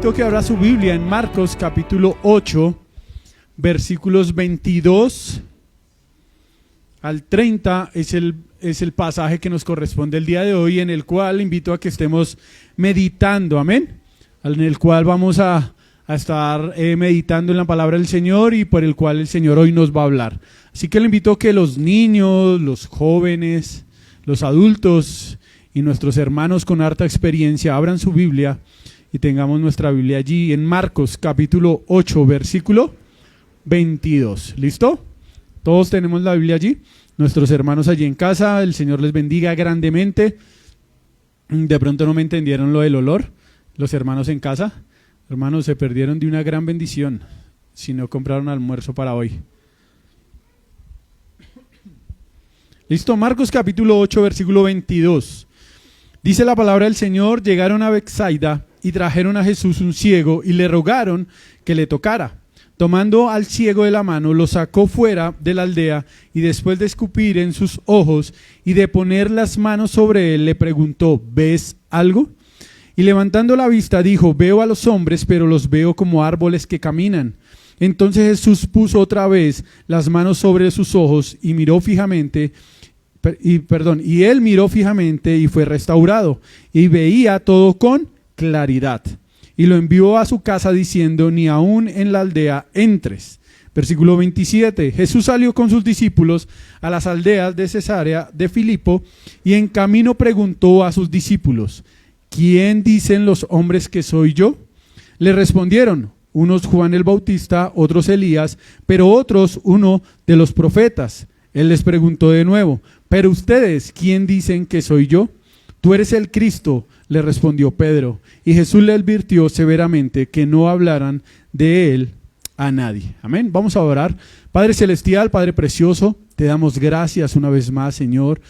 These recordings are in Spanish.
invito a que abra su Biblia en Marcos capítulo 8, versículos 22 al 30 es el pasaje que nos corresponde el día de hoy, en el cual invito a que estemos meditando, amén, en el cual vamos a estar meditando en la palabra del Señor y por el cual el Señor hoy nos va a hablar. Así que le invito a que los niños, los jóvenes, los adultos y nuestros hermanos con harta experiencia abran su Biblia y tengamos nuestra Biblia allí en Marcos capítulo 8, versículo 22. ¿Listo? Todos tenemos la Biblia allí. Nuestros hermanos allí en casa, el Señor les bendiga grandemente. De pronto no me entendieron lo del olor, los hermanos en casa. Hermanos, se perdieron de una gran bendición si no compraron almuerzo para hoy. Listo, Marcos capítulo 8, versículo 22. Dice la palabra del Señor: llegaron a Betsaida y trajeron a Jesús un ciego y le rogaron que le tocara. Tomando al ciego de la mano, lo sacó fuera de la aldea y después de escupir en sus ojos y de poner las manos sobre él, le preguntó: ¿ves algo? Y levantando la vista dijo: veo a los hombres, pero los veo como árboles que caminan. Entonces Jesús puso otra vez las manos sobre sus ojos y miró fijamente, y él miró fijamente y fue restaurado, y veía todo con claridad. Y lo envió a su casa diciendo: ni aún en la aldea entres. Versículo 27. Jesús salió con sus discípulos a las aldeas de Cesarea de Filipo, y en camino preguntó a sus discípulos: ¿quién dicen los hombres que soy yo? Le respondieron: unos Juan el Bautista, otros Elías, pero otros uno de los profetas. Él les preguntó de nuevo: ¿pero ustedes quién dicen que soy yo? Tú eres el Cristo, le respondió Pedro. Y Jesús le advirtió severamente que no hablaran de él a nadie. Amén. Vamos a orar. Padre celestial, Padre precioso, te damos gracias una vez más, Señor,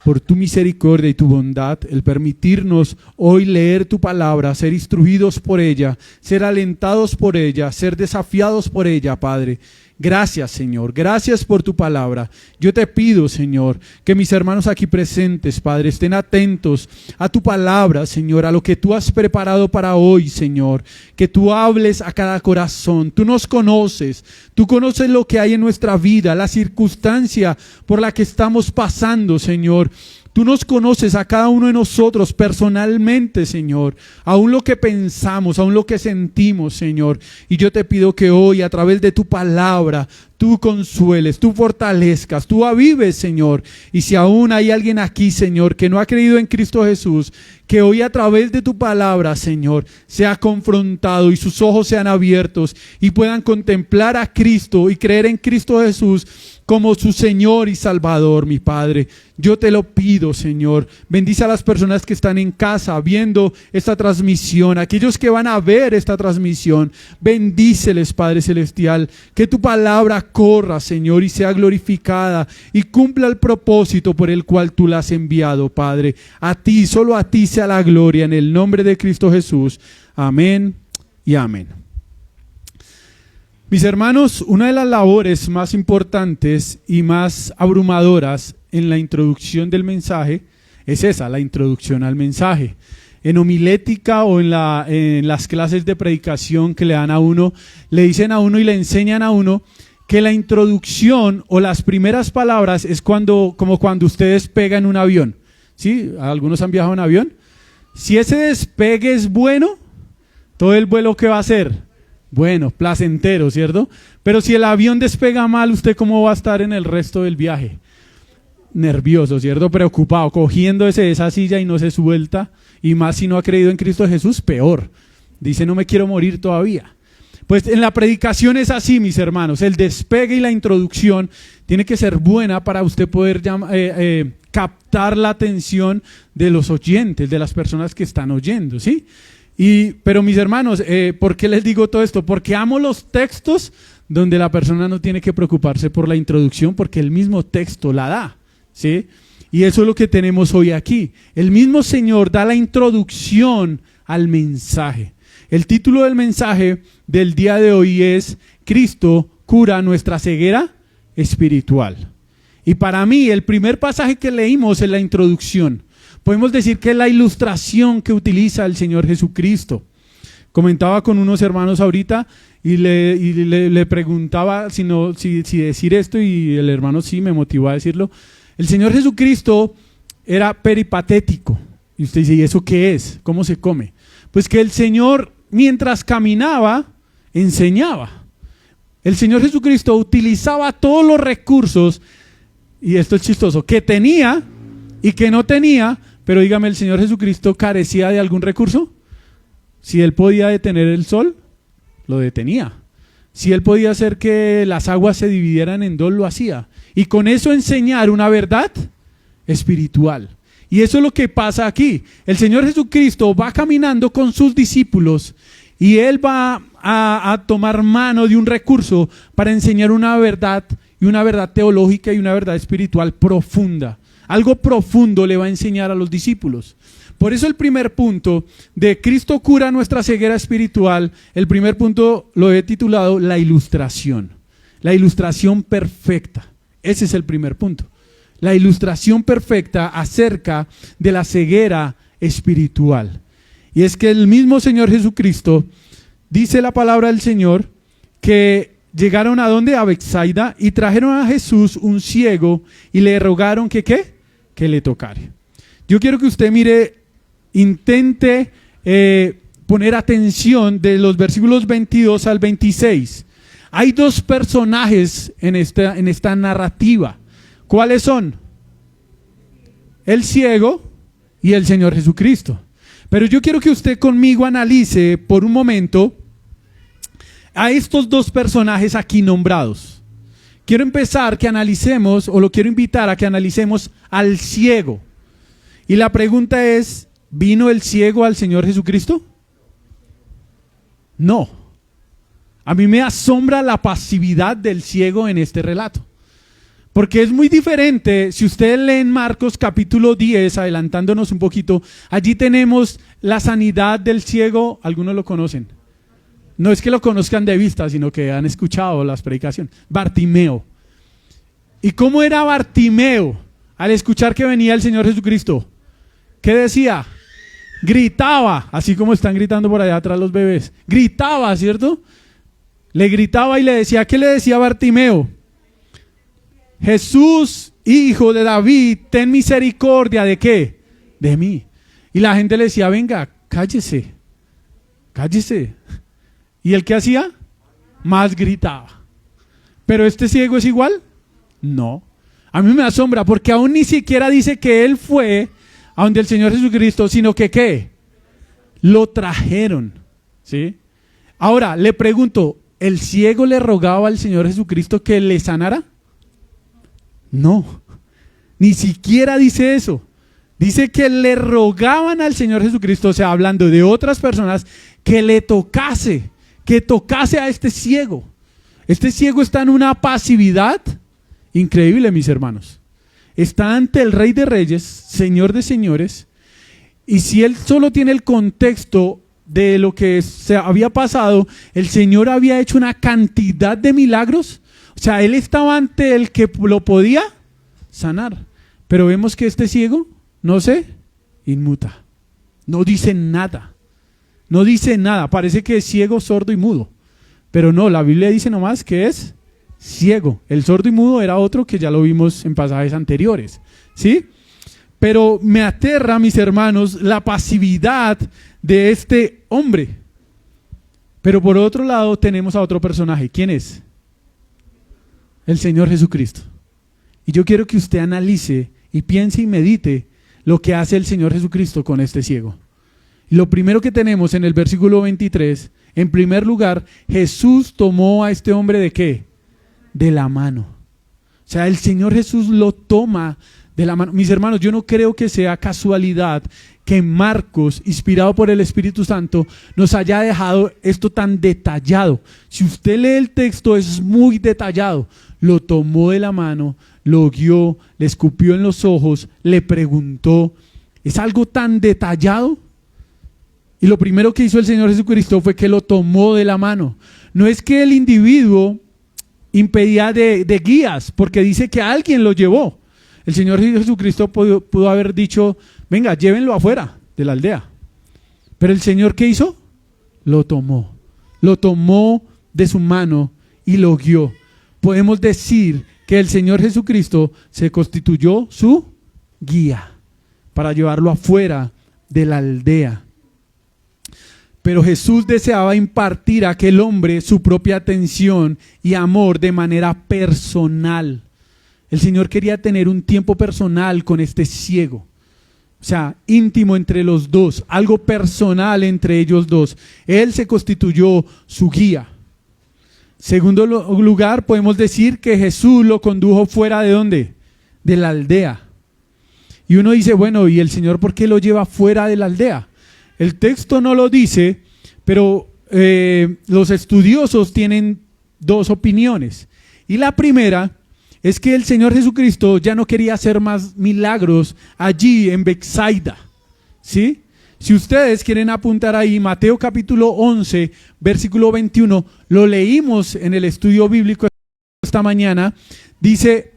por tu misericordia y tu bondad, el permitirnos hoy leer tu palabra, ser instruidos por ella, ser alentados por ella, ser desafiados por ella, Padre. Gracias, Señor, gracias por tu palabra. Yo te pido, Señor, que mis hermanos aquí presentes, Padre, estén atentos a tu palabra, Señor, a lo que tú has preparado para hoy, Señor. Que tú hables a cada corazón. Tú nos conoces, tú conoces lo que hay en nuestra vida, la circunstancia por la que estamos pasando, Señor. Tú nos conoces a cada uno de nosotros personalmente, Señor, aún lo que pensamos, aún lo que sentimos, Señor. Y yo te pido que hoy, a través de tu palabra, tú consueles, tú fortalezcas, tú avives, Señor. Y si aún hay alguien aquí, Señor, que no ha creído en Cristo Jesús, que hoy a través de tu palabra, Señor, sea confrontado y sus ojos sean abiertos y puedan contemplar a Cristo y creer en Cristo Jesús como su Señor y Salvador, mi Padre. Yo te lo pido, Señor. Bendice a las personas que están en casa viendo esta transmisión, aquellos que van a ver esta transmisión. Bendíceles, Padre Celestial. Que tu palabra corra, Señor, y sea glorificada y cumpla el propósito por el cual tú la has enviado, Padre. A ti, solo a ti sea la gloria, en el nombre de Cristo Jesús. Amén y amén. Mis hermanos, una de las labores más importantes y más abrumadoras en la introducción del mensaje es esa, la introducción al mensaje. En homilética o en las clases de predicación que le dan a uno, le dicen a uno y le enseñan a uno que la introducción o las primeras palabras es como cuando usted despega en un avión. ¿Sí? ¿Algunos han viajado en avión? Si ese despegue es bueno, todo el vuelo, ¿qué va a ser? Bueno, placentero, ¿cierto? Pero si el avión despega mal, ¿usted cómo va a estar en el resto del viaje? Nervioso, ¿cierto? Preocupado, cogiéndose de esa silla y no se suelta. Y más si no ha creído en Cristo Jesús, peor. Dice: no me quiero morir todavía. Pues en la predicación es así, mis hermanos. El despegue y la introducción tiene que ser buena para usted poder captar la atención de los oyentes, de las personas que están oyendo, ¿sí? Pero mis hermanos, ¿por qué les digo todo esto? Porque amo los textos donde la persona no tiene que preocuparse por la introducción, porque el mismo texto la da, ¿sí? Y eso es lo que tenemos hoy aquí. El mismo Señor da la introducción al mensaje. El título del mensaje del día de hoy es: Cristo cura nuestra ceguera espiritual. Y para mí el primer pasaje que leímos es la introducción. Podemos decir que es la ilustración que utiliza el Señor Jesucristo. Comentaba con unos hermanos ahorita y le preguntaba si decir esto, y el hermano sí me motivó a decirlo. El Señor Jesucristo era peripatético. Y usted dice, ¿y eso qué es? ¿Cómo se come? Pues que el Señor, mientras caminaba, enseñaba. El Señor Jesucristo utilizaba todos los recursos, y esto es chistoso, que tenía y que no tenía, pero dígame, ¿el Señor Jesucristo carecía de algún recurso? Si Él podía detener el sol, lo detenía. Si Él podía hacer que las aguas se dividieran en dos, lo hacía. Y con eso enseñar una verdad espiritual. Y eso es lo que pasa aquí. El Señor Jesucristo va caminando con sus discípulos y Él va a tomar mano de un recurso para enseñar una verdad, y una verdad teológica y una verdad espiritual profunda. Algo profundo le va a enseñar a los discípulos. Por eso el primer punto de Cristo cura nuestra ceguera espiritual, el primer punto lo he titulado la ilustración perfecta. Ese es el primer punto. La ilustración perfecta acerca de la ceguera espiritual. Y es que el mismo Señor Jesucristo, dice la palabra del Señor, que llegaron a donde, a Betsaida, y trajeron a Jesús un ciego y le rogaron que le tocara. Yo quiero que usted intente poner atención de los versículos 22 al 26. Hay dos personajes en esta narrativa. ¿Cuáles son? El ciego y el Señor Jesucristo. Pero yo quiero que usted conmigo analice por un momento a estos dos personajes aquí nombrados. Quiero empezar que analicemos, o lo quiero invitar a que analicemos al ciego. Y la pregunta es, ¿vino el ciego al Señor Jesucristo? No. A mí me asombra la pasividad del ciego en este relato. Porque es muy diferente, si ustedes leen Marcos capítulo 10, adelantándonos un poquito, allí tenemos la sanidad del ciego. ¿Algunos lo conocen? No es que lo conozcan de vista, sino que han escuchado las predicaciones. Bartimeo. ¿Y cómo era Bartimeo al escuchar que venía el Señor Jesucristo? ¿Qué decía? Gritaba, así como están gritando por allá atrás los bebés. Gritaba, ¿cierto? Le gritaba y le decía, ¿qué le decía Bartimeo? Jesús, hijo de David, ten misericordia, ¿de qué? De mí. Y la gente le decía, venga, cállese. ¿Y él qué hacía? Más gritaba. ¿Pero este ciego es igual? No. A mí me asombra porque aún ni siquiera dice que él fue a donde el Señor Jesucristo, sino que ¿qué? Lo trajeron. ¿Sí? Ahora, le pregunto, ¿el ciego le rogaba al Señor Jesucristo que le sanara? No, ni siquiera dice eso. Dice que le rogaban al Señor Jesucristo, o sea, hablando de otras personas, que le tocase, que tocase a este ciego. Este ciego está en una pasividad increíble, mis hermanos. Está ante el Rey de Reyes, Señor de Señores, y si él solo tiene el contexto de lo que se había pasado, el Señor había hecho una cantidad de milagros. O sea, él estaba ante el que lo podía sanar. Pero vemos que este ciego no se inmuta. No dice nada. No dice nada. Parece que es ciego, sordo y mudo. Pero no, la Biblia dice nomás que es ciego. El sordo y mudo era otro que ya lo vimos en pasajes anteriores. ¿Sí? Pero me aterra, mis hermanos, la pasividad de este hombre. Pero por otro lado tenemos a otro personaje. ¿Quién es? El Señor Jesucristo. Y yo quiero que usted analice y piense y medite lo que hace el Señor Jesucristo con este ciego. Y lo primero que tenemos en el versículo 23, en primer lugar, Jesús tomó a este hombre ¿de qué? De la mano. O sea, el Señor Jesús lo toma de la mano. Mis hermanos, yo no creo que sea casualidad que Marcos, inspirado por el Espíritu Santo, nos haya dejado esto tan detallado. Si usted lee el texto, es muy detallado. Lo tomó de la mano, lo guió, le escupió en los ojos, le preguntó. Es algo tan detallado. Y lo primero que hizo el Señor Jesucristo fue que lo tomó de la mano. No es que el individuo impedía de guías, porque dice que alguien lo llevó. El Señor Jesucristo pudo haber dicho, venga, llévenlo afuera de la aldea. Pero el Señor, ¿qué hizo? lo tomó de su mano y lo guió. Podemos decir que el Señor Jesucristo se constituyó su guía para llevarlo afuera de la aldea. Pero Jesús deseaba impartir a aquel hombre su propia atención y amor de manera personal. El Señor quería tener un tiempo personal con este ciego. O sea, íntimo entre los dos, algo personal entre ellos dos. Él se constituyó su guía. Segundo lugar, podemos decir que Jesús lo condujo fuera ¿de dónde? De la aldea. Y uno dice, bueno, ¿y el Señor por qué lo lleva fuera de la aldea? El texto no lo dice, pero los estudiosos tienen dos opiniones. Y la primera es que el Señor Jesucristo ya no quería hacer más milagros allí en Betsaida, ¿sí? Si ustedes quieren apuntar ahí, Mateo capítulo 11, versículo 21, lo leímos en el estudio bíblico esta mañana, dice,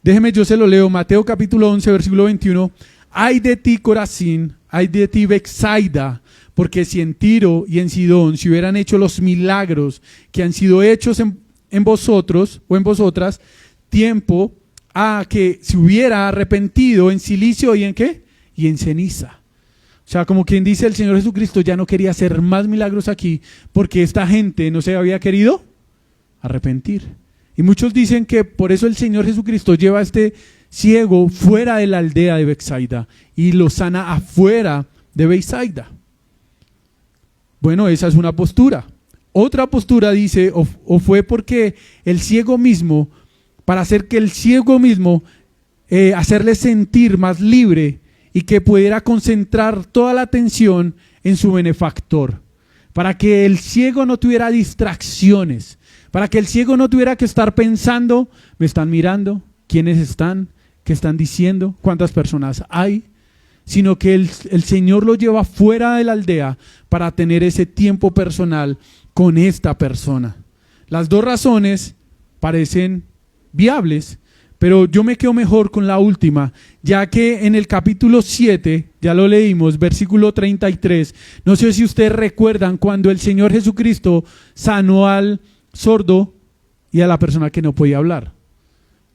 déjeme yo se lo leo, Mateo capítulo 11, versículo 21, ay de ti Corazín, ay de ti Betsaida, porque si en Tiro y en Sidón se hubieran hecho los milagros que han sido hechos en vosotros o en vosotras, tiempo a que se hubiera arrepentido en silicio y en ¿qué? Y en ceniza. O sea, como quien dice, el Señor Jesucristo ya no quería hacer más milagros aquí porque esta gente no se había querido arrepentir. Y muchos dicen que por eso el Señor Jesucristo lleva a este ciego fuera de la aldea de Betsaida y lo sana afuera de Betsaida. Bueno, esa es una postura. Otra postura dice, o fue porque el ciego mismo, para hacer que el ciego mismo, hacerle sentir más libre y que pudiera concentrar toda la atención en su benefactor, para que el ciego no tuviera distracciones, para que el ciego no tuviera que estar pensando, me están mirando, quiénes están, qué están diciendo, cuántas personas hay, sino que el Señor lo lleva fuera de la aldea para tener ese tiempo personal con esta persona. Las dos razones parecen viables, pero yo me quedo mejor con la última, ya que en el capítulo 7, ya lo leímos, versículo 33, no sé si ustedes recuerdan cuando el Señor Jesucristo sanó al sordo y a la persona que no podía hablar.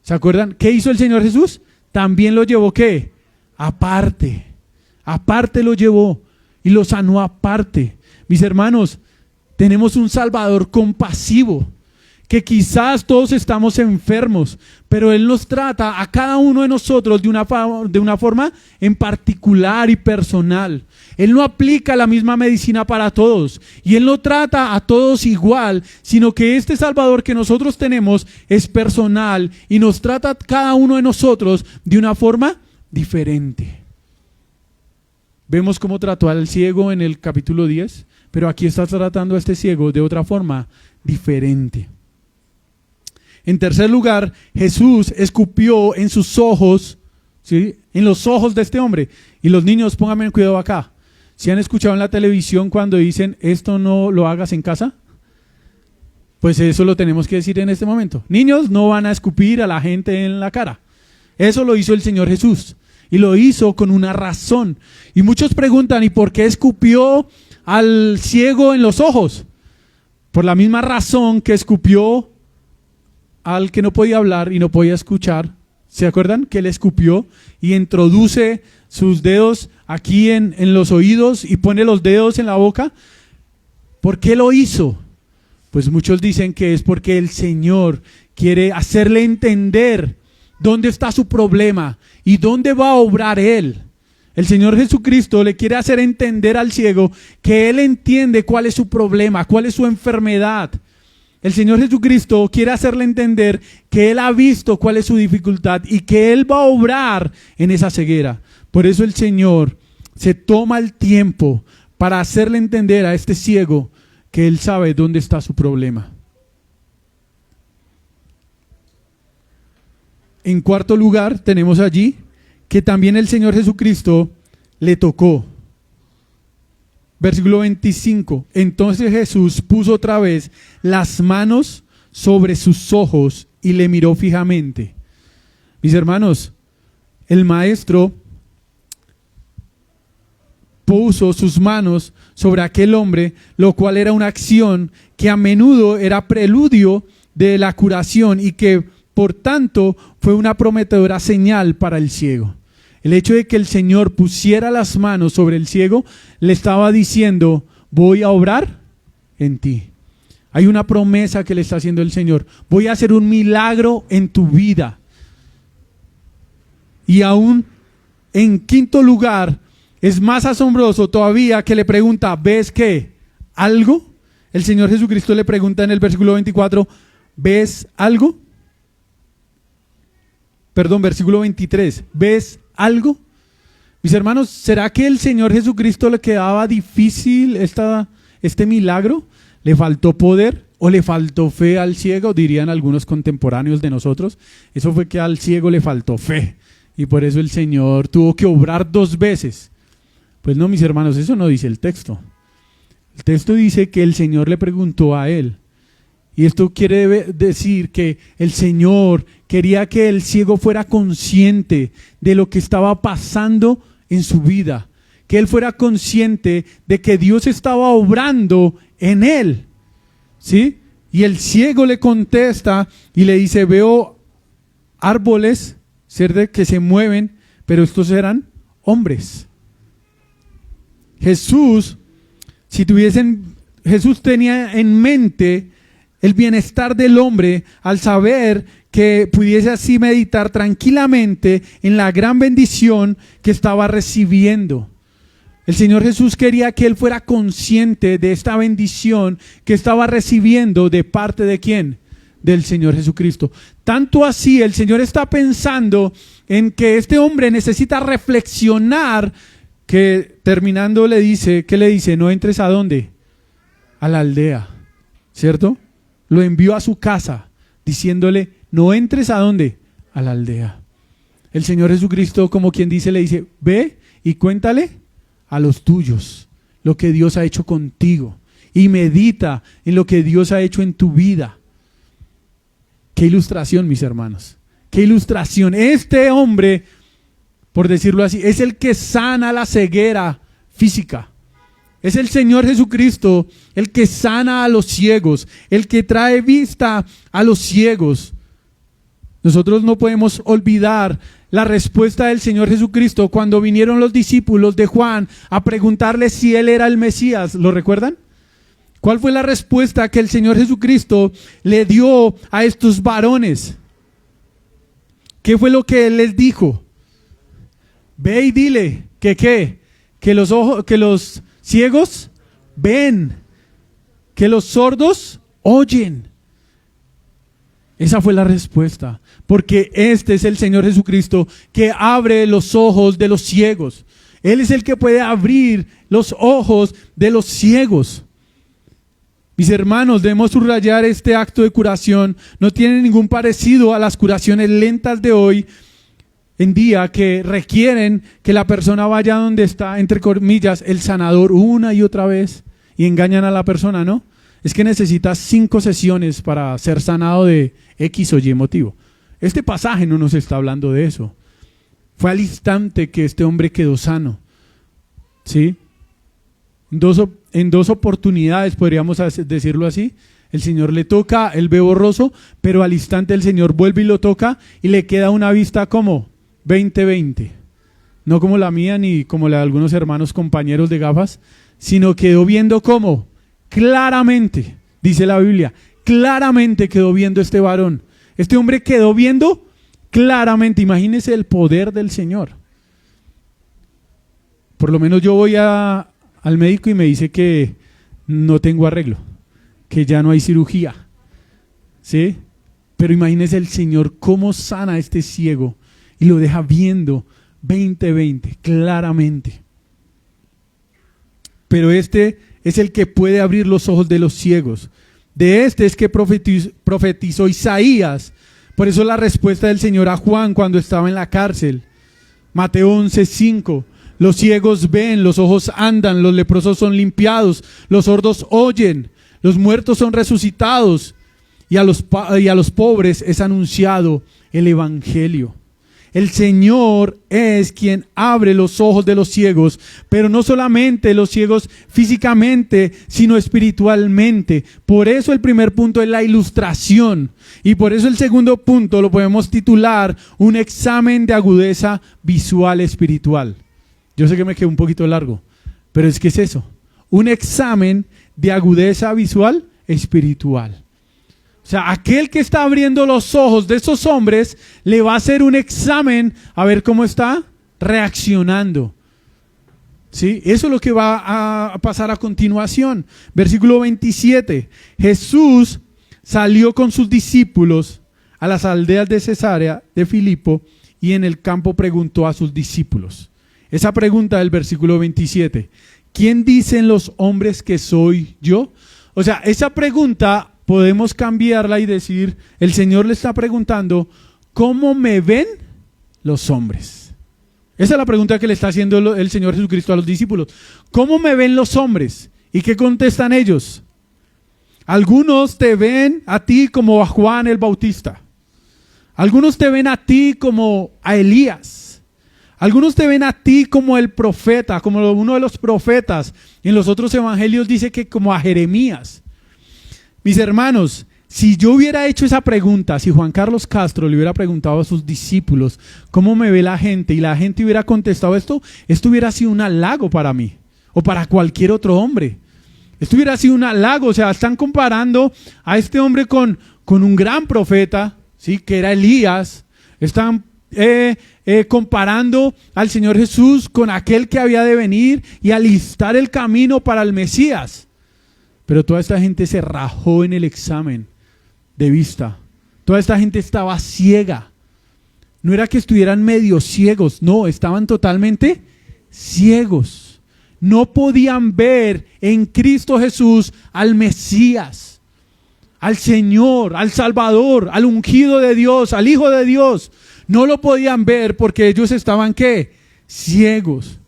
¿Se acuerdan? ¿Qué hizo el Señor Jesús? También lo llevó, ¿qué? Aparte lo llevó y lo sanó aparte. Mis hermanos, tenemos un Salvador compasivo, que quizás todos estamos enfermos, pero Él nos trata a cada uno de nosotros de una forma en particular y personal. Él no aplica la misma medicina para todos y Él no trata a todos igual, sino que este Salvador que nosotros tenemos es personal y nos trata a cada uno de nosotros de una forma diferente. Vemos cómo trató al ciego en el capítulo 10, pero aquí está tratando a este ciego de otra forma diferente. En tercer lugar, Jesús escupió en sus ojos, ¿sí? En los ojos de este hombre. Y los niños, pónganme cuidado acá. ¿Si han escuchado en la televisión cuando dicen esto no lo hagas en casa? Pues eso lo tenemos que decir en este momento. Niños no van a escupir a la gente en la cara. Eso lo hizo el Señor Jesús. Y lo hizo con una razón. Y muchos preguntan, ¿y por qué escupió al ciego en los ojos? Por la misma razón que escupió al que no podía hablar y no podía escuchar. ¿Se acuerdan? Que él escupió y introduce sus dedos aquí en los oídos y pone los dedos en la boca. ¿Por qué lo hizo? Pues muchos dicen que es porque el Señor quiere hacerle entender dónde está su problema y dónde va a obrar Él. El Señor Jesucristo le quiere hacer entender al ciego que Él entiende cuál es su problema, cuál es su enfermedad. El Señor Jesucristo quiere hacerle entender que Él ha visto cuál es su dificultad y que Él va a obrar en esa ceguera. Por eso el Señor se toma el tiempo para hacerle entender a este ciego que Él sabe dónde está su problema. En cuarto lugar, tenemos allí que también el Señor Jesucristo le tocó. Versículo 25. Entonces Jesús puso otra vez las manos sobre sus ojos y le miró fijamente. Mis hermanos, el maestro puso sus manos sobre aquel hombre, lo cual era una acción que a menudo era preludio de la curación y que por tanto fue una prometedora señal para el ciego. El hecho de que el Señor pusiera las manos sobre el ciego le estaba diciendo: voy a obrar en ti. Hay una promesa que le está haciendo el Señor: voy a hacer un milagro en tu vida. Y aún en quinto lugar, es más asombroso todavía que le pregunta: ¿ves qué? ¿Algo? El Señor Jesucristo le pregunta en el versículo 24: ¿ves algo? Perdón, versículo 23, ¿ves algo? Mis hermanos, ¿será que el Señor Jesucristo le quedaba difícil este milagro? ¿Le faltó poder o le faltó fe al ciego? Dirían algunos contemporáneos de nosotros. Eso fue que al ciego le faltó fe y por eso el Señor tuvo que obrar 2 veces. Pues no, mis hermanos, eso no dice el texto. El texto dice que el Señor le preguntó a él. Y esto quiere decir que el Señor quería que el ciego fuera consciente de lo que estaba pasando en su vida, que él fuera consciente de que Dios estaba obrando en él, ¿sí? Y el ciego le contesta y le dice: veo árboles, ¿cierto?, que se mueven, pero estos eran hombres. Jesús tenía en mente el bienestar del hombre al saber que pudiese así meditar tranquilamente en la gran bendición que estaba recibiendo. El Señor Jesús quería que él fuera consciente de esta bendición que estaba recibiendo de parte de ¿quién? Del Señor Jesucristo. Tanto así, el Señor está pensando en que este hombre necesita reflexionar, que terminando le dice, ¿qué le dice? No entres ¿a dónde? A la aldea, ¿cierto? Lo envió a su casa diciéndole: no entres ¿a dónde? A la aldea. El Señor Jesucristo, como quien dice, le dice: ve y cuéntale a los tuyos lo que Dios ha hecho contigo y medita en lo que Dios ha hecho en tu vida. Qué ilustración, mis hermanos, qué ilustración. Este hombre, por decirlo así, es el que sana la ceguera física. Es el Señor Jesucristo el que sana a los ciegos, el que trae vista a los ciegos. Nosotros no podemos olvidar la respuesta del Señor Jesucristo cuando vinieron los discípulos de Juan a preguntarle si él era el Mesías. ¿Lo recuerdan? ¿Cuál fue la respuesta que el Señor Jesucristo le dio a estos varones? ¿Qué fue lo que él les dijo? Ve y dile que los ciegos ven, que los sordos oyen. Esa fue la respuesta, porque este es el Señor Jesucristo que abre los ojos de los ciegos. Él es el que puede abrir los ojos de los ciegos. Mis hermanos, debemos subrayar este acto de curación. No tiene ningún parecido a las curaciones lentas de hoy en día, que requieren que la persona vaya donde está, entre comillas, el sanador una y otra vez, y engañan a la persona, ¿no? Es que necesitas 5 sesiones para ser sanado de X o Y motivo. Este pasaje no nos está hablando de eso. Fue al instante que este hombre quedó sano, ¿sí? En dos oportunidades, podríamos decirlo así. El Señor le toca, él ve borroso, pero al instante el Señor vuelve y lo toca y le queda una vista como 20/20. No como la mía ni como la de algunos hermanos compañeros de gafas, sino quedó viendo como claramente, dice la Biblia, claramente quedó viendo este varón. Este hombre quedó viendo claramente. Imagínense el poder del Señor. Por lo menos yo voy al médico y me dice que no tengo arreglo, que ya no hay cirugía, ¿sí? Pero imagínense el Señor cómo sana a este ciego y lo deja viendo 20/20 claramente. Pero este es el que puede abrir los ojos de los ciegos. De este es que profetizó Isaías. Por eso la respuesta del Señor a Juan cuando estaba en la cárcel. Mateo 11:5. Los ciegos ven, los ojos andan, los leprosos son limpiados, los sordos oyen, los muertos son resucitados y a los pobres es anunciado el evangelio. El Señor es quien abre los ojos de los ciegos, pero no solamente los ciegos físicamente, sino espiritualmente. Por eso el primer punto es la ilustración. Y por eso el segundo punto lo podemos titular un examen de agudeza visual espiritual. Yo sé que me quedó un poquito largo, pero es que es eso. Un examen de agudeza visual espiritual. O sea, aquel que está abriendo los ojos de esos hombres le va a hacer un examen a ver cómo está reaccionando. ¿Sí? Eso es lo que va a pasar a continuación. Versículo 27. Jesús salió con sus discípulos a las aldeas de Cesarea de Filipo y en el campo preguntó a sus discípulos. Esa pregunta del versículo 27. ¿Quién dicen los hombres que soy yo? O sea, esa pregunta podemos cambiarla y decir, el Señor le está preguntando, ¿cómo me ven los hombres? Esa es la pregunta que le está haciendo el Señor Jesucristo a los discípulos. ¿Cómo me ven los hombres? ¿Y qué contestan ellos? Algunos te ven a ti como a Juan el Bautista. Algunos te ven a ti como a Elías. Algunos te ven a ti como el profeta, como uno de los profetas. En los otros evangelios dice que como a Jeremías. Mis hermanos, si yo hubiera hecho esa pregunta, si Juan Carlos Castro le hubiera preguntado a sus discípulos, ¿cómo me ve la gente? Y la gente hubiera contestado esto hubiera sido un halago para mí, o para cualquier otro hombre. Esto hubiera sido un halago, o sea, están comparando a este hombre con un gran profeta, ¿sí? Que era Elías. Están comparando al Señor Jesús con aquel que había de venir y alistar el camino para el Mesías. Pero toda esta gente se rajó en el examen de vista. Toda esta gente estaba ciega. No era que estuvieran medio ciegos, no, estaban totalmente ciegos. No podían ver en Cristo Jesús al Mesías, al Señor, al Salvador, al ungido de Dios, al Hijo de Dios. No lo podían ver porque ellos estaban, ¿qué? Ciegos.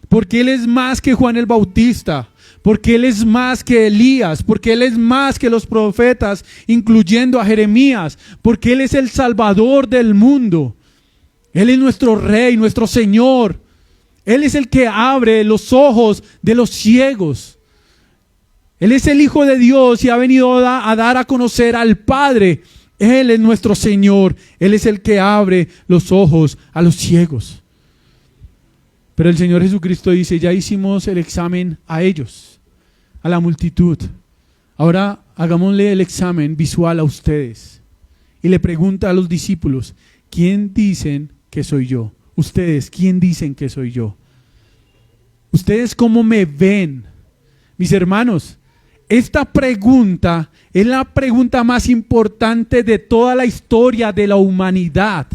Porque Él es más que Juan el Bautista. Porque Él es más que Elías, porque Él es más que los profetas, incluyendo a Jeremías, porque Él es el Salvador del mundo. Él es nuestro Rey, nuestro Señor. Él es el que abre los ojos de los ciegos. Él es el Hijo de Dios y ha venido a dar a conocer al Padre. Él es nuestro Señor. Él es el que abre los ojos a los ciegos. Pero el Señor Jesucristo dice, ya hicimos el examen a ellos, a la multitud. Ahora hagámosle el examen visual a ustedes. Y le pregunta a los discípulos, ¿quién dicen que soy yo? Ustedes, ¿quién dicen que soy yo? ¿Ustedes cómo me ven? Mis hermanos, esta pregunta es la pregunta más importante de toda la historia de la humanidad.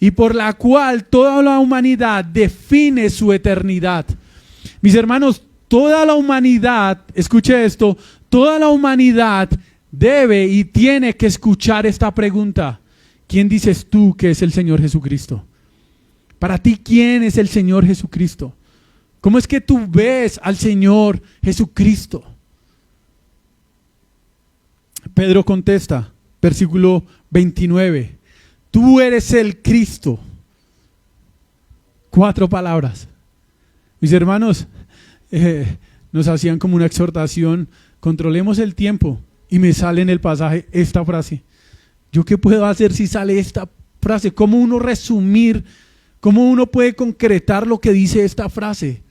Y por la cual toda la humanidad define su eternidad. Mis hermanos, toda la humanidad, escuche esto, toda la humanidad debe y tiene que escuchar esta pregunta. ¿Quién dices tú que es el Señor Jesucristo? Para ti, ¿quién es el Señor Jesucristo? ¿Cómo es que tú ves al Señor Jesucristo? Pedro contesta, versículo 29. Tú eres el Cristo. 4 palabras. Mis hermanos, nos hacían como una exhortación, controlemos el tiempo, y me sale en el pasaje esta frase. ¿Yo qué puedo hacer si sale esta frase? ¿Cómo uno resumir? ¿Cómo uno puede concretar lo que dice esta frase?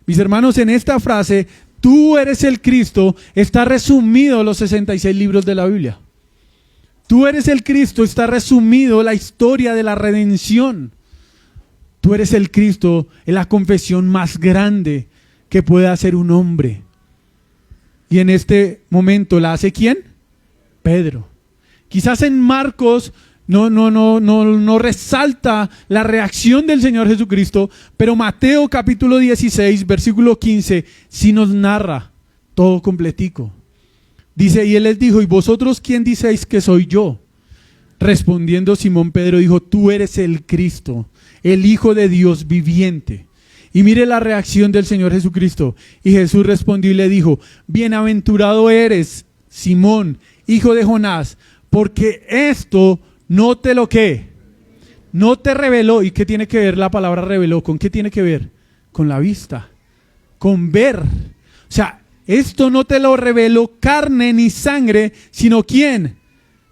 Mis hermanos, en esta frase, tú eres el Cristo, está resumido los 66 libros de la Biblia. Tú eres el Cristo, está resumido la historia de la redención. Tú eres el Cristo, es la confesión más grande que puede hacer un hombre. Y en este momento la hace ¿quién? Pedro. Quizás en Marcos no resalta la reacción del Señor Jesucristo, pero Mateo capítulo 16, versículo 15, sí nos narra todo completico. Dice, y Él les dijo, ¿y vosotros quién diceis que soy yo? Respondiendo Simón Pedro dijo, tú eres el Cristo, el Hijo de Dios viviente. Y mire la reacción del Señor Jesucristo. Y Jesús respondió y le dijo, bienaventurado eres, Simón, hijo de Jonás, porque esto no te lo No te reveló. ¿Y qué tiene que ver la palabra reveló? ¿Con qué tiene que ver? Con la vista, con ver. O sea, esto no te lo reveló carne ni sangre, sino ¿quién?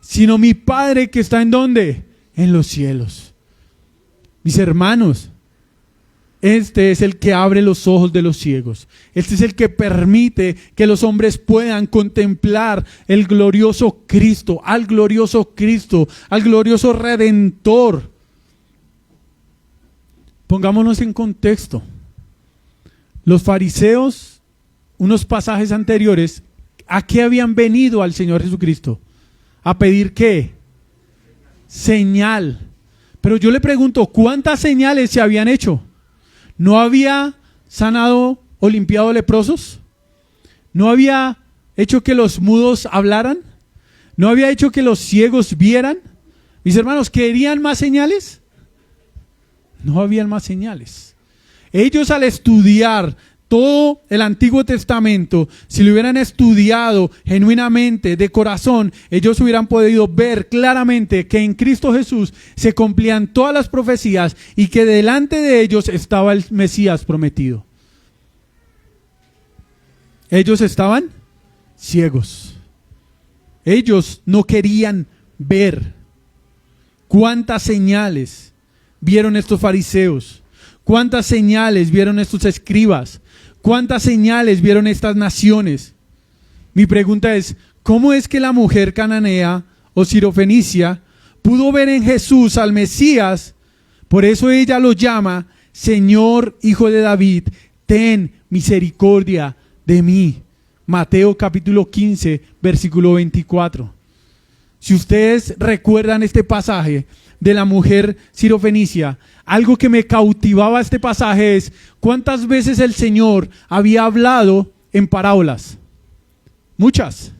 Sino mi Padre que está ¿en dónde? En los cielos. Mis hermanos, este es el que abre los ojos de los ciegos. Este es el que permite que los hombres puedan contemplar el glorioso Cristo, al glorioso Redentor. Pongámonos en contexto. Los fariseos, unos pasajes anteriores, ¿a qué habían venido al Señor Jesucristo? ¿A pedir qué? Señal. Pero yo le pregunto, ¿cuántas señales se habían hecho? ¿No había sanado o limpiado leprosos? ¿No había hecho que los mudos hablaran? ¿No había hecho que los ciegos vieran? Mis hermanos, ¿querían más señales? No habían más señales. Ellos, al estudiar todo el Antiguo Testamento, si lo hubieran estudiado genuinamente, de corazón, ellos hubieran podido ver claramente que en Cristo Jesús se cumplían todas las profecías y que delante de ellos estaba el Mesías prometido. Ellos estaban ciegos. Ellos no querían ver. ¿Cuántas señales vieron estos fariseos? ¿Cuántas señales vieron estos escribas? ¿Cuántas señales vieron estas naciones? Mi pregunta es, ¿cómo es que la mujer cananea o sirofenicia pudo ver en Jesús al Mesías? Por eso ella lo llama, Señor, Hijo de David, ten misericordia de mí. Mateo capítulo 15, versículo 24. Si ustedes recuerdan este pasaje de la mujer sirofenicia, algo que me cautivaba este pasaje es cuántas veces el Señor había hablado en parábolas. Muchas.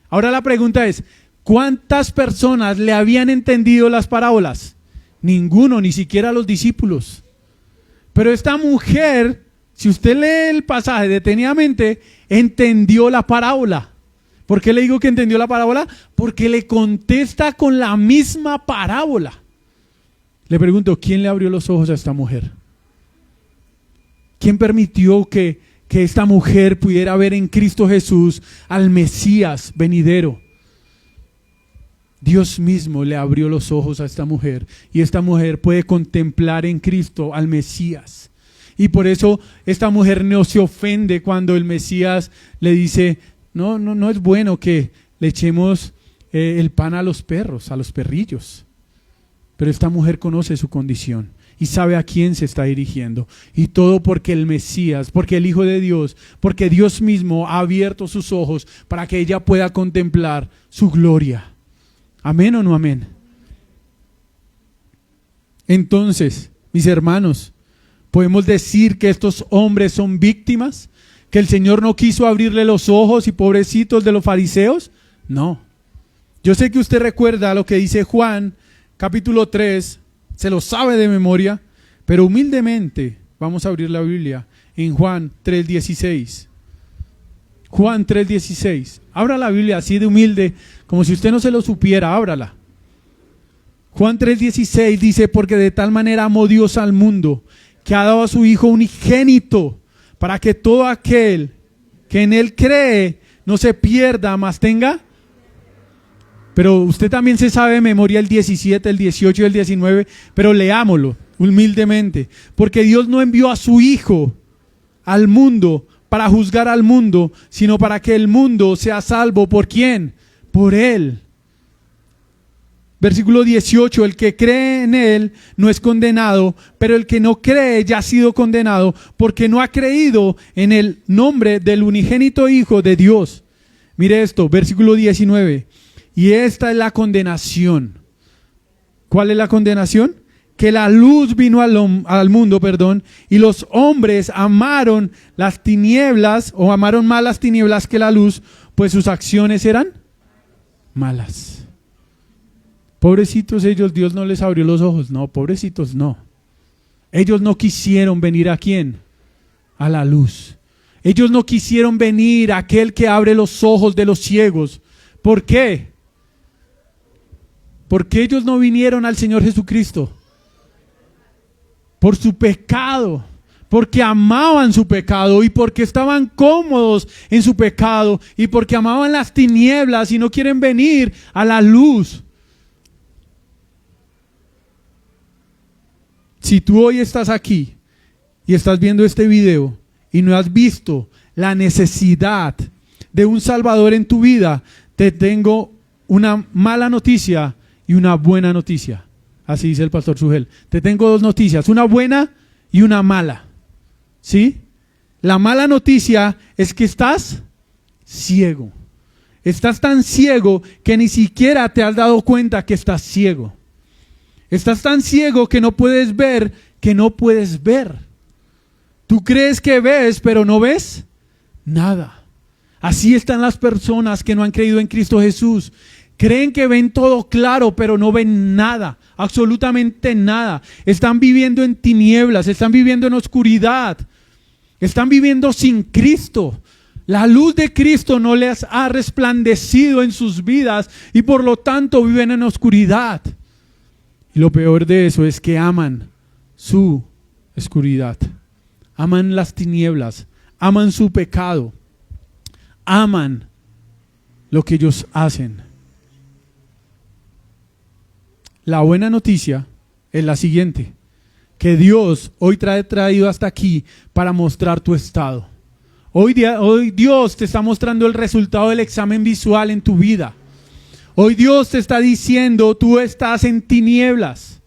Ahora la pregunta es, ¿cuántas personas le habían entendido las parábolas? Ninguno, ni siquiera los discípulos. Pero esta mujer, si usted lee el pasaje detenidamente, entendió la parábola. ¿Por qué le digo que entendió la parábola? Porque le contesta con la misma parábola. Le pregunto, ¿quién le abrió los ojos a esta mujer? ¿Quién permitió que esta mujer pudiera ver en Cristo Jesús al Mesías venidero? Dios mismo le abrió los ojos a esta mujer y esta mujer puede contemplar en Cristo al Mesías. Y por eso esta mujer no se ofende cuando el Mesías le dice, no es bueno que le echemos el pan a los perros, a los perrillos. Pero esta mujer conoce su condición y sabe a quién se está dirigiendo. Y todo porque el Mesías, porque el Hijo de Dios, porque Dios mismo ha abierto sus ojos para que ella pueda contemplar su gloria. ¿Amén o no amén? Entonces, mis hermanos, ¿podemos decir que estos hombres son víctimas? ¿Que el Señor no quiso abrirle los ojos y pobrecitos de los fariseos? No. Yo sé que usted recuerda lo que dice Juan capítulo 3, se lo sabe de memoria, pero humildemente vamos a abrir la Biblia en Juan 3:16. Juan 3:16. Abra la Biblia así de humilde, como si usted no se lo supiera, ábrala. Juan 3:16 dice, porque de tal manera amó Dios al mundo, que ha dado a su Hijo unigénito, para que todo aquel que en Él cree no se pierda, mas tenga. Pero usted también se sabe de memoria el 17, el 18 y el 19, pero leámoslo humildemente. Porque Dios no envió a su Hijo al mundo para juzgar al mundo, sino para que el mundo sea salvo. ¿Por quién? Por Él. Versículo 18, el que cree en Él no es condenado, pero el que no cree ya ha sido condenado, porque no ha creído en el nombre del unigénito Hijo de Dios. Mire esto, versículo 19. Y esta es la condenación. ¿Cuál es la condenación? Que la luz vino al mundo, y los hombres amaron las tinieblas, o amaron más las tinieblas que la luz, pues sus acciones eran malas. Pobrecitos ellos, Dios no les abrió los ojos. No, pobrecitos no. Ellos no quisieron venir ¿a quién? A la luz. Ellos no quisieron venir a aquel que abre los ojos de los ciegos. ¿Por qué? Porque ellos no vinieron al Señor Jesucristo. por su pecado, porque amaban su pecado y porque estaban cómodos en su pecado y porque amaban las tinieblas y no quieren venir a la luz. Si tú hoy estás aquí y estás viendo este video y no has visto la necesidad de un Salvador en tu vida, te tengo una mala noticia y una buena noticia. Así dice el pastor Sugel. Te tengo dos noticias, una buena y una mala. ¿Sí? La mala noticia es que estás ciego. Estás tan ciego que ni siquiera te has dado cuenta que estás ciego. Estás tan ciego que no puedes ver, Tú crees que ves, pero no ves nada. Así están las personas que no han creído en Cristo Jesús. Creen que ven todo claro, pero no ven nada, absolutamente nada. Están viviendo en tinieblas, están viviendo en oscuridad. Están viviendo sin Cristo. La luz de Cristo no les ha resplandecido en sus vidas y por lo tanto viven en oscuridad. Y lo peor de eso es que aman su oscuridad. Aman las tinieblas, aman su pecado, aman lo que ellos hacen. La buena noticia es la siguiente, que Dios hoy te ha traído hasta aquí para mostrar tu estado. Hoy Dios te está mostrando el resultado del examen visual en tu vida. Hoy Dios te está diciendo, tú estás en tinieblas.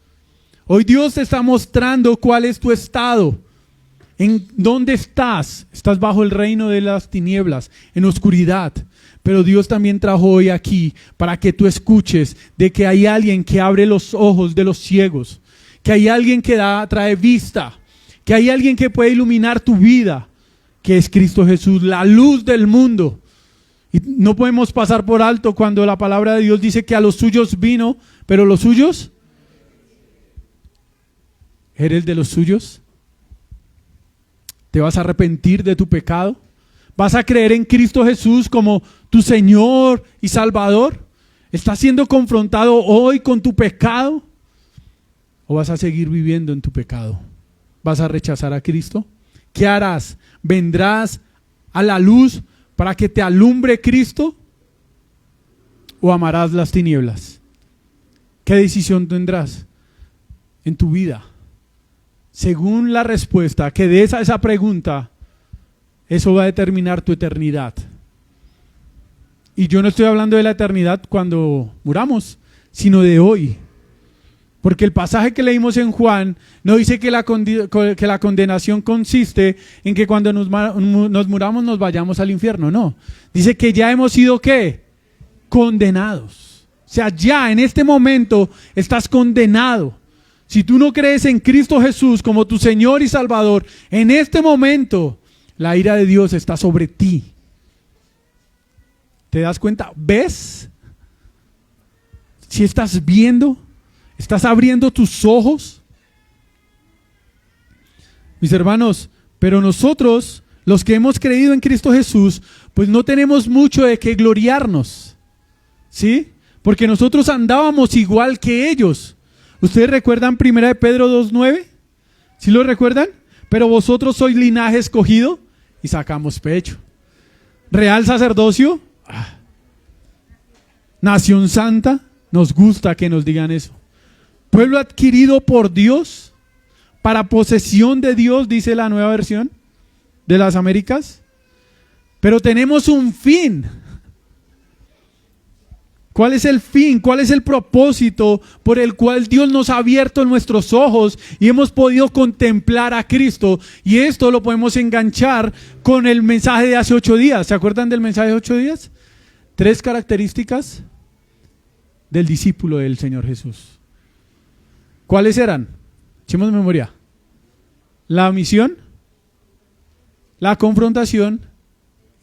Hoy Dios te está mostrando cuál es tu estado. ¿En dónde estás? Estás bajo el reino de las tinieblas, en oscuridad. Pero Dios también trajo hoy aquí para que tú escuches de que hay alguien que abre los ojos de los ciegos, que hay alguien que trae vista, que hay alguien que puede iluminar tu vida, que es Cristo Jesús, la luz del mundo. Y no podemos pasar por alto cuando la palabra de Dios dice que a los suyos vino, pero los suyos, ¿eres de los suyos? ¿Te vas a arrepentir de tu pecado? ¿Vas a creer en Cristo Jesús como tu Señor y Salvador? ¿Estás siendo confrontado hoy con tu pecado? ¿O vas a seguir viviendo en tu pecado? ¿Vas a rechazar a Cristo? ¿Qué harás? ¿Vendrás a la luz para que te alumbre Cristo? ¿O amarás las tinieblas? ¿Qué decisión tendrás en tu vida? Según la respuesta que des a esa pregunta, eso va a determinar tu eternidad. Y yo no estoy hablando de la eternidad cuando muramos, sino de hoy. Porque el pasaje que leímos en Juan no dice que la condenación consiste en que cuando nos muramos nos vayamos al infierno, no. Dice que ya hemos sido ¿qué? Condenados. O sea, ya en este momento estás condenado. Si tú no crees en Cristo Jesús como tu Señor y Salvador, en este momento la ira de Dios está sobre ti. ¿Te das cuenta? ¿Ves? Si estás viendo, estás abriendo tus ojos. Mis hermanos, pero nosotros, los que hemos creído en Cristo Jesús, pues no tenemos mucho de qué gloriarnos, ¿sí? Porque nosotros andábamos igual que ellos. ¿Ustedes recuerdan 1 Pedro 2:9? ¿Sí lo recuerdan? Pero vosotros sois linaje escogido y sacamos pecho. Real sacerdocio, nación santa, nos gusta que nos digan eso. Pueblo adquirido por Dios, para posesión de Dios, dice la Nueva Versión de las Américas. Pero tenemos un fin. ¿Cuál es el fin? ¿Cuál es el propósito por el cual Dios nos ha abierto nuestros ojos y hemos podido contemplar a Cristo? Y esto lo podemos enganchar con el mensaje de hace 8 días. ¿Se acuerdan del mensaje de 8 días? 3 características del discípulo del Señor Jesús. ¿Cuáles eran? Echemos memoria. La misión, la confrontación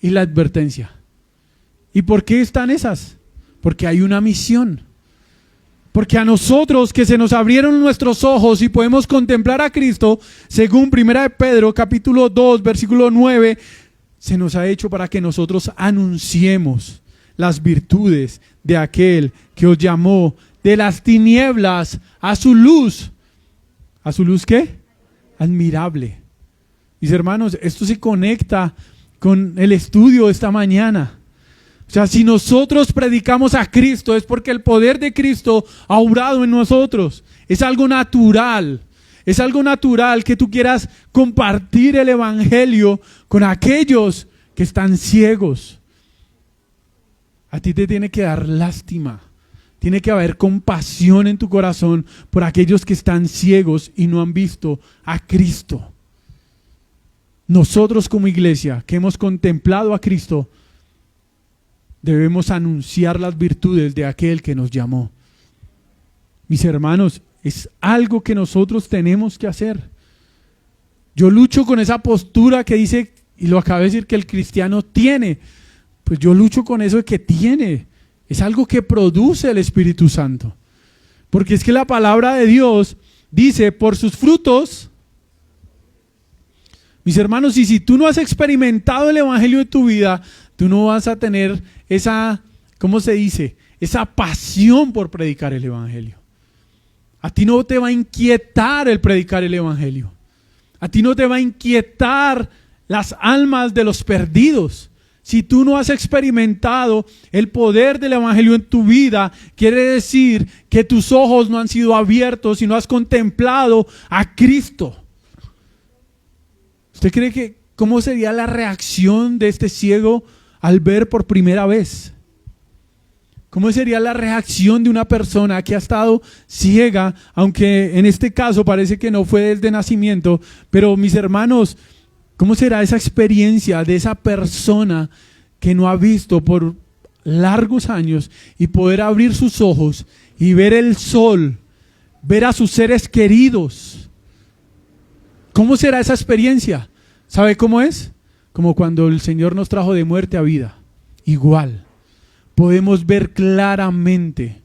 y la advertencia. ¿Y por qué están esas? Porque hay una misión. Porque a nosotros que se nos abrieron nuestros ojos y podemos contemplar a Cristo, según 1 Pedro capítulo 2 versículo 9, se nos ha hecho para que nosotros anunciemos las virtudes de aquel que os llamó de las tinieblas a su luz. ¿A su luz qué? admirable. Mis hermanos, esto se conecta con el estudio de esta mañana. O sea, si nosotros predicamos a Cristo es porque el poder de Cristo ha obrado en nosotros. Es algo natural. Es algo natural que tú quieras compartir el evangelio con aquellos que están ciegos. A ti te tiene que dar lástima. Tiene que haber compasión en tu corazón por aquellos que están ciegos y no han visto a Cristo. Nosotros como iglesia que hemos contemplado a Cristo, debemos anunciar las virtudes de aquel que nos llamó. Mis hermanos, es algo que nosotros tenemos que hacer. Yo lucho con esa postura que dice, y lo acabo de decir, que el cristiano tiene. Pues yo lucho con eso de que tiene. Es algo que produce el Espíritu Santo. Porque es que la palabra de Dios dice, por sus frutos. Mis hermanos, y si tú no has experimentado el evangelio de tu vida, tú no vas a tener esa, ¿cómo se dice? Esa pasión por predicar el evangelio. A ti no te va a inquietar el predicar el evangelio. A ti no te va a inquietar las almas de los perdidos. Si tú no has experimentado el poder del evangelio en tu vida, quiere decir que tus ojos no han sido abiertos y no has contemplado a Cristo. ¿Usted cree que cómo sería la reacción de este ciego al ver por primera vez? ¿Cómo sería la reacción de una persona que ha estado ciega, aunque en este caso parece que no fue desde nacimiento? Pero mis hermanos, ¿cómo será esa experiencia de esa persona que no ha visto por largos años y poder abrir sus ojos y ver el sol, ver a sus seres queridos? ¿Cómo será esa experiencia? ¿Sabe cómo es? Como cuando el Señor nos trajo de muerte a vida. Igual. Podemos ver claramente,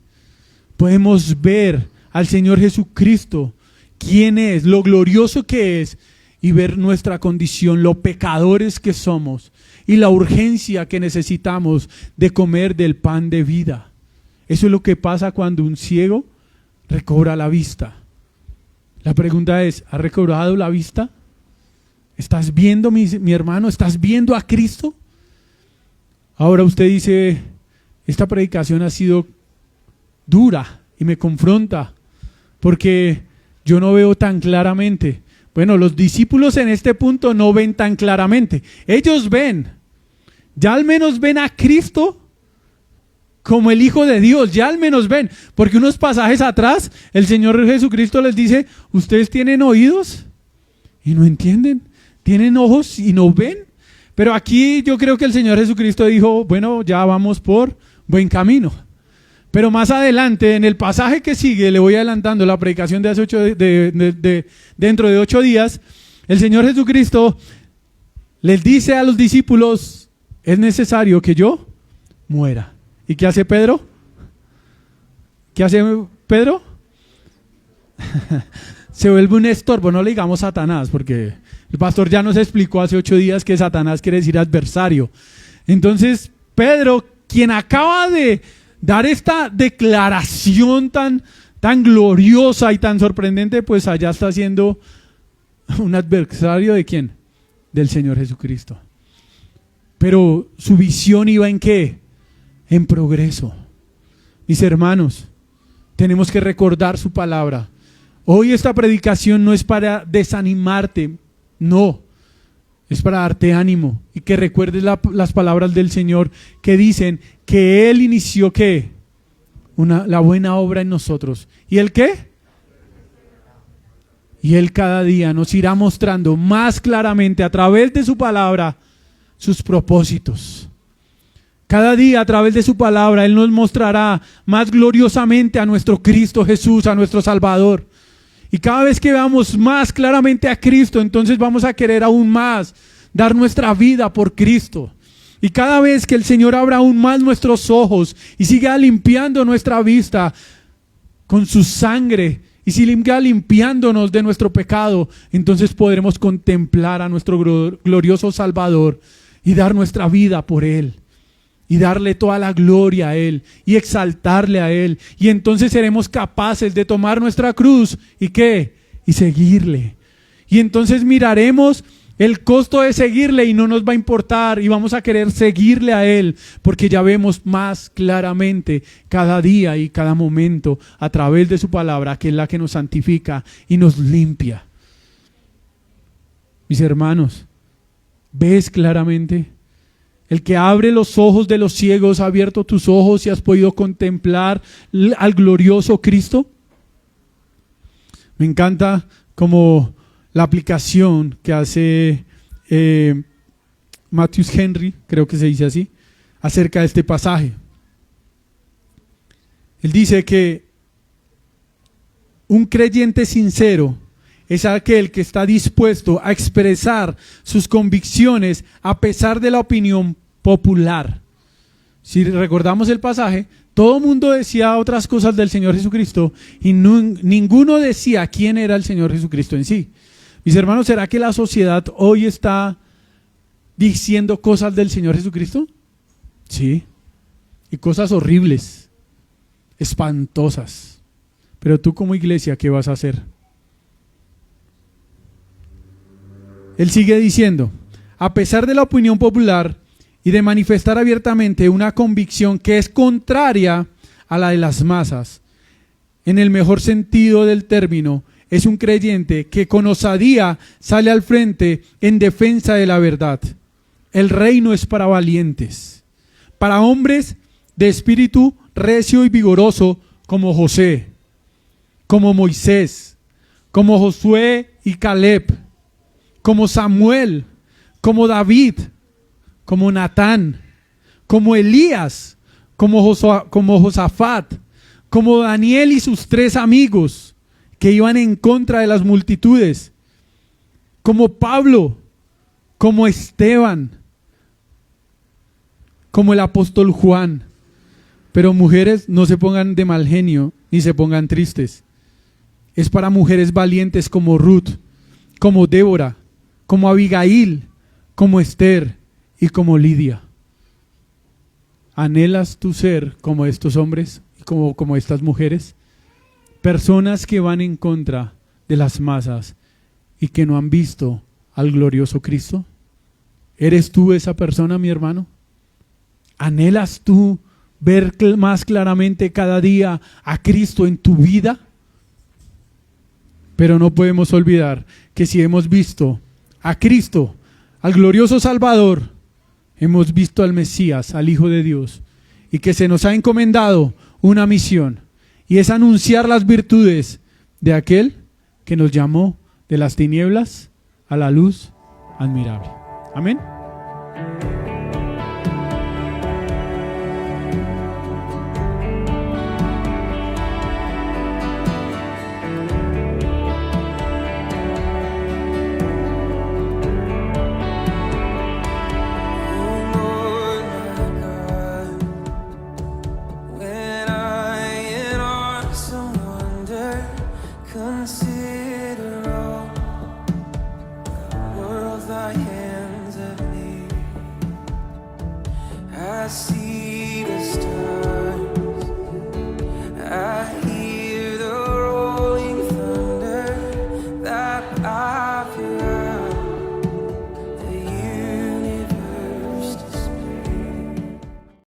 podemos ver al Señor Jesucristo, quién es, lo glorioso que es, y ver nuestra condición, lo pecadores que somos y la urgencia que necesitamos de comer del pan de vida. Eso es lo que pasa cuando un ciego recobra la vista. La pregunta es, ¿has recobrado la vista? ¿Estás viendo, mi hermano? ¿Estás viendo a Cristo? Ahora usted dice, esta predicación ha sido dura y me confronta porque yo no veo tan claramente. Bueno, los discípulos en este punto no ven tan claramente. Ellos ven, ya al menos ven a Cristo como el Hijo de Dios, ya al menos ven. Porque unos pasajes atrás, el Señor Jesucristo les dice, ustedes tienen oídos y no entienden, tienen ojos y no ven. Pero aquí yo creo que el Señor Jesucristo dijo, bueno, ya vamos por buen camino. Pero más adelante, en el pasaje que sigue, le voy adelantando la predicación de hace dentro de 8 días, el Señor Jesucristo les dice a los discípulos, es necesario que yo muera. ¿Y qué hace Pedro? ¿Qué hace Pedro? Se vuelve un estorbo, no le digamos Satanás, porque el pastor ya nos explicó hace 8 días que Satanás quiere decir adversario. Entonces, Pedro, quien acaba de dar esta declaración tan gloriosa y tan sorprendente, pues allá está siendo un adversario ¿de quién? Del Señor Jesucristo. Pero su visión iba ¿en qué? En progreso. Mis hermanos, tenemos que recordar su palabra. Hoy esta predicación no es para desanimarte, no. Es para darte ánimo y que recuerdes las palabras del Señor que dicen que Él inició ¿qué? La buena obra en nosotros. ¿Y Él qué? Y Él cada día nos irá mostrando más claramente a través de su palabra sus propósitos. Cada día a través de su palabra Él nos mostrará más gloriosamente a nuestro Cristo Jesús, a nuestro Salvador. Y cada vez que veamos más claramente a Cristo, entonces vamos a querer aún más dar nuestra vida por Cristo. Y cada vez que el Señor abra aún más nuestros ojos y siga limpiando nuestra vista con su sangre y siga limpiándonos de nuestro pecado, entonces podremos contemplar a nuestro glorioso Salvador y dar nuestra vida por Él. Y darle toda la gloria a Él y exaltarle a Él. Y entonces seremos capaces de tomar nuestra cruz y ¿qué? Y seguirle. Y entonces miraremos el costo de seguirle y no nos va a importar y vamos a querer seguirle a Él porque ya vemos más claramente cada día y cada momento a través de su palabra, que es la que nos santifica y nos limpia. Mis hermanos, ¿ves claramente? El que abre los ojos de los ciegos ha abierto tus ojos y has podido contemplar al glorioso Cristo. Me encanta como la aplicación que hace Matthews Henry, creo que se dice así, acerca de este pasaje. Él dice que un creyente sincero es aquel que está dispuesto a expresar sus convicciones a pesar de la opinión popular. Si recordamos el pasaje, todo el mundo decía otras cosas del Señor Jesucristo y ninguno decía quién era el Señor Jesucristo en sí. Mis hermanos, ¿será que la sociedad hoy está diciendo cosas del Señor Jesucristo? Sí, y cosas horribles, espantosas. Pero tú como iglesia, ¿qué vas a hacer? Él sigue diciendo, a pesar de la opinión popular y de manifestar abiertamente una convicción que es contraria a la de las masas, en el mejor sentido del término, es un creyente que con osadía sale al frente en defensa de la verdad. El reino es para valientes, para hombres de espíritu recio y vigoroso como José, como Moisés, como Josué y Caleb, como Samuel, como David, como Natán, como Elías, como Josafat, como Daniel y sus 3 amigos que iban en contra de las multitudes, como Pablo, como Esteban, como el apóstol Juan. Pero mujeres, no se pongan de mal genio ni se pongan tristes. Es para mujeres valientes como Ruth, como Débora, como Abigail, como Esther y como Lidia. ¿Anhelas tu ser como estos hombres y como estas mujeres? Personas que van en contra de las masas y que no han visto al glorioso Cristo. ¿Eres tú esa persona, mi hermano? ¿Anhelas tú ver más claramente cada día a Cristo en tu vida? Pero no podemos olvidar que si hemos visto a Cristo, al glorioso Salvador, hemos visto al Mesías, al Hijo de Dios, y que se nos ha encomendado una misión, y es anunciar las virtudes de aquel que nos llamó de las tinieblas a la luz admirable. Amén. I see